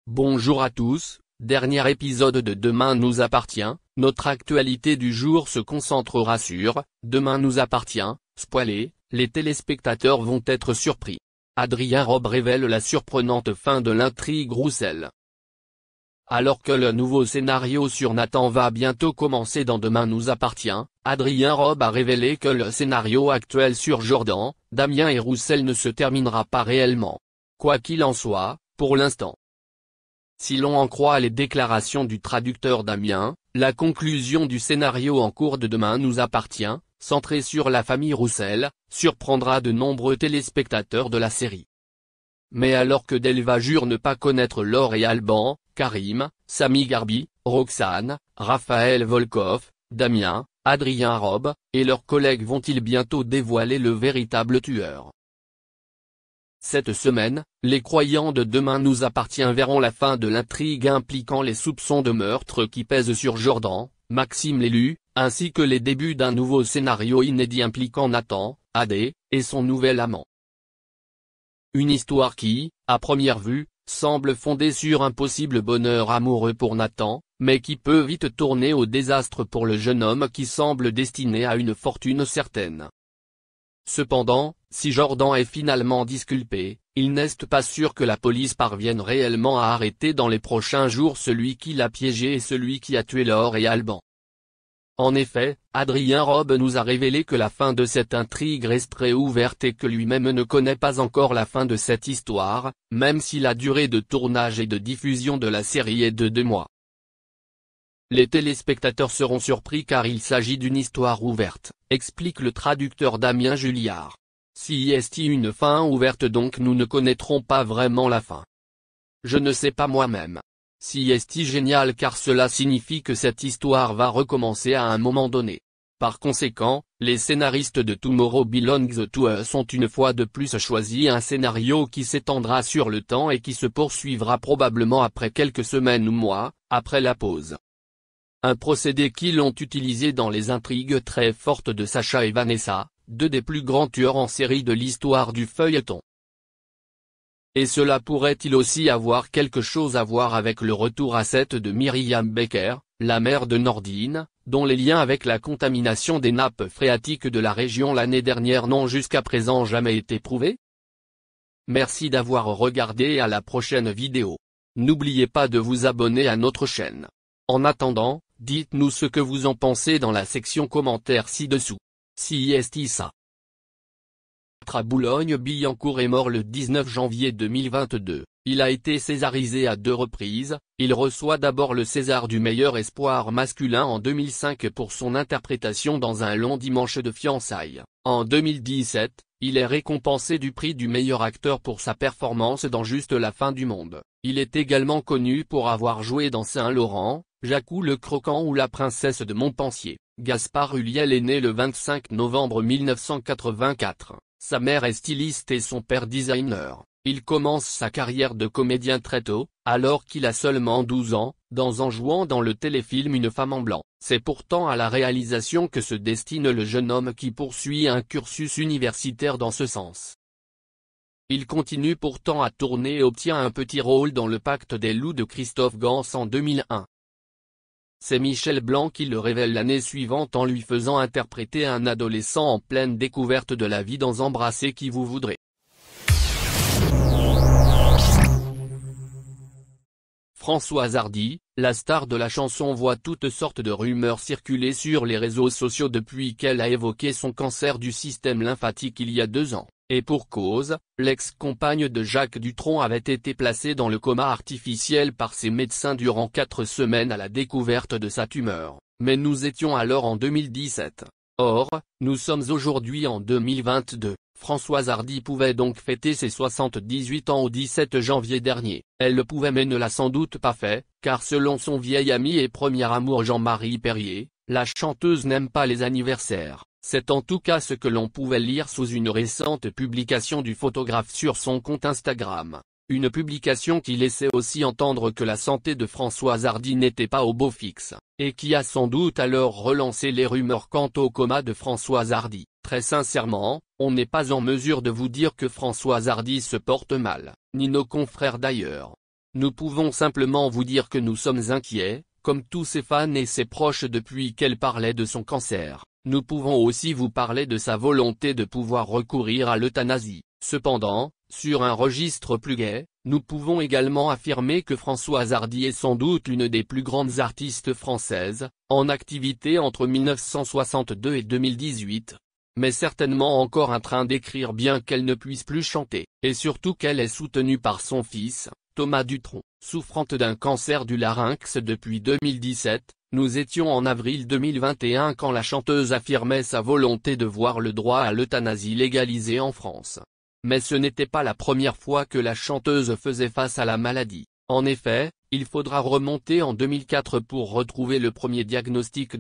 Bonjour à tous, dernier épisode de Demain nous appartient. Notre actualité du jour se concentrera sur « Demain nous appartient », spoilé, les téléspectateurs vont être surpris. Adrien Robe révèle la surprenante fin de l'intrigue Roussel. Alors que le nouveau scénario sur Nathan va bientôt commencer dans Demain nous appartient, Adrien Robe a révélé que le scénario actuel sur Jordan, Damien et Roussel ne se terminera pas réellement. Quoi qu'il en soit, pour l'instant. Si l'on en croit les déclarations du traducteur Damien, la conclusion du scénario en cours de Demain nous appartient, centré sur la famille Roussel, surprendra de nombreux téléspectateurs de la série. Mais alors que Delva jure ne pas connaître Laure et Alban, Karim, Samy Garbi, Roxane, Raphaël Volkov, Damien, Adrien Robe, et leurs collègues vont-ils bientôt dévoiler le véritable tueur? Cette semaine, les croyants de Demain nous appartient verront la fin de l'intrigue impliquant les soupçons de meurtre qui pèsent sur Jordan, Maxime l'élu, ainsi que les débuts d'un nouveau scénario inédit impliquant Nathan, Adé, et son nouvel amant. Une histoire qui, à première vue, semble fondée sur un possible bonheur amoureux pour Nathan, mais qui peut vite tourner au désastre pour le jeune homme qui semble destiné à une fortune certaine. Cependant, si Jordan est finalement disculpé, il n'est pas sûr que la police parvienne réellement à arrêter dans les prochains jours celui qui l'a piégé et celui qui a tué Laure et Alban. En effet, Adrien Robe nous a révélé que la fin de cette intrigue resterait ouverte et que lui-même ne connaît pas encore la fin de cette histoire, même si la durée de tournage et de diffusion de la série est de 2 mois. Les téléspectateurs seront surpris car il s'agit d'une histoire ouverte, explique le traducteur Damien Julliard. Si y est une fin ouverte donc nous ne connaîtrons pas vraiment la fin. Je ne sais pas moi-même. Si est génial car cela signifie que cette histoire va recommencer à un moment donné. Par conséquent, les scénaristes de Tomorrow Belongs to Us ont une fois de plus choisi un scénario qui s'étendra sur le temps et qui se poursuivra probablement après quelques semaines ou mois, après la pause. Un procédé qu'ils ont utilisé dans les intrigues très fortes de Sacha et Vanessa, 2 des plus grands tueurs en série de l'histoire du feuilleton. Et cela pourrait-il aussi avoir quelque chose à voir avec le retour à 7 de Myriam Becker, la mère de Nordine, dont les liens avec la contamination des nappes phréatiques de la région l'année dernière n'ont jusqu'à présent jamais été prouvés? Merci d'avoir regardé et à la prochaine vidéo. N'oubliez pas de vous abonner à notre chaîne. En attendant, dites-nous ce que vous en pensez dans la section commentaires ci-dessous. Si est ça. À Boulogne-Billancourt est mort le 19 janvier 2022, il a été césarisé à 2 reprises, il reçoit d'abord le César du meilleur espoir masculin en 2005 pour son interprétation dans Un long dimanche de fiançailles. En 2017, il est récompensé du prix du meilleur acteur pour sa performance dans Juste la fin du monde. Il est également connu pour avoir joué dans Saint-Laurent, Jacou le Croquant ou La princesse de Montpensier. Gaspard Ulliel est né le 25 novembre 1984. Sa mère est styliste et son père designer. Il commence sa carrière de comédien très tôt, alors qu'il a seulement 12 ans, en jouant dans le téléfilm Une femme en blanc. C'est pourtant à la réalisation que se destine le jeune homme qui poursuit un cursus universitaire dans ce sens. Il continue pourtant à tourner et obtient un petit rôle dans Le Pacte des loups de Christophe Gans en 2001. C'est Michel Blanc qui le révèle l'année suivante en lui faisant interpréter un adolescent en pleine découverte de la vie dans Embrasser qui vous voudrez. Françoise Hardy, la star de la chanson voit toutes sortes de rumeurs circuler sur les réseaux sociaux depuis qu'elle a évoqué son cancer du système lymphatique il y a 2 ans. Et pour cause, l'ex-compagne de Jacques Dutronc avait été placée dans le coma artificiel par ses médecins durant 4 semaines à la découverte de sa tumeur, mais nous étions alors en 2017. Or, nous sommes aujourd'hui en 2022, Françoise Hardy pouvait donc fêter ses 78 ans au 17 janvier dernier. Elle le pouvait mais ne l'a sans doute pas fait, car selon son vieil ami et premier amour Jean-Marie Perrier, la chanteuse n'aime pas les anniversaires. C'est en tout cas ce que l'on pouvait lire sous une récente publication du photographe sur son compte Instagram. Une publication qui laissait aussi entendre que la santé de Françoise Hardy n'était pas au beau fixe, et qui a sans doute alors relancé les rumeurs quant au coma de Françoise Hardy. Très sincèrement, on n'est pas en mesure de vous dire que Françoise Hardy se porte mal, ni nos confrères d'ailleurs. Nous pouvons simplement vous dire que nous sommes inquiets, comme tous ses fans et ses proches depuis qu'elle parlait de son cancer. Nous pouvons aussi vous parler de sa volonté de pouvoir recourir à l'euthanasie. Cependant, sur un registre plus gai, nous pouvons également affirmer que Françoise Hardy est sans doute l'une des plus grandes artistes françaises, en activité entre 1962 et 2018. Mais certainement encore en train d'écrire bien qu'elle ne puisse plus chanter, et surtout qu'elle est soutenue par son fils, Thomas Dutronc. Souffrante d'un cancer du larynx depuis 2017, nous étions en avril 2021 quand la chanteuse affirmait sa volonté de voir le droit à l'euthanasie légalisé en France. Mais ce n'était pas la première fois que la chanteuse faisait face à la maladie. En effet, il faudra remonter en 2004 pour retrouver le premier diagnostic